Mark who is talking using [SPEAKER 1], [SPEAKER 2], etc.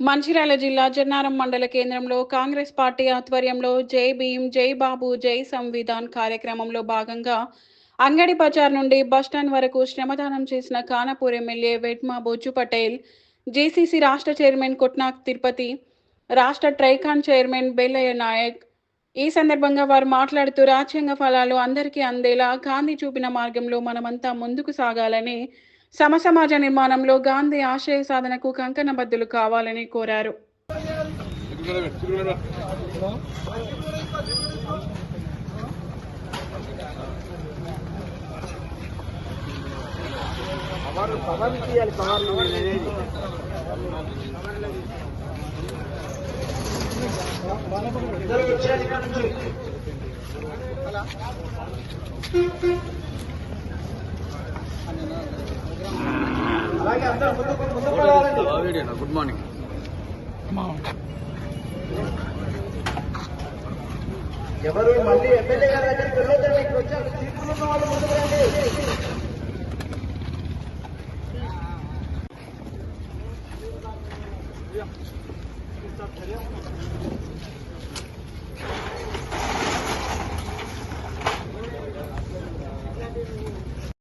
[SPEAKER 1] మంచిర్యాల జిల్లా జన్నారం మండల కేంద్రంలో కాంగ్రెస్ పార్టీ ఆధ్వర్యంలో జై భీం జై బాబు జై సంవిధాన్ కార్యక్రమంలో భాగంగా అంగడి బజార్ నుండి బస్టాండ్ వరకు శ్రమదానం చేసిన ఖానాపూర్ ఎమ్మెల్యే వెడ్మా బొజ్జు పటేల్, జేసీసీ రాష్ట్ర చైర్మన్ కొట్నాక్ తిరుపతి, రాష్ట్ర ట్రైకాన్ చైర్మన్ బెల్లయ్య నాయక్. ఈ సందర్భంగా వారు మాట్లాడుతూ రాజ్యాంగ ఫలాలు అందరికీ అందేలా గాంధీ చూపిన మార్గంలో మనమంతా ముందుకు సాగాలని, సమసమాజ నిర్మాణంలో గాంధీ ఆశయ సాధనకు కంకణబద్దులు కావాలని కోరారు.
[SPEAKER 2] Good morning.
[SPEAKER 3] ఎవరు మళ్ళీ ఎమ్మెల్యే గారి దగ్గరికి వెళ్ళొద్దండి. ఇక్కడ వచ్చారు, సీట్లు ఉన్న వాళ్ళు ముందుకు రండి.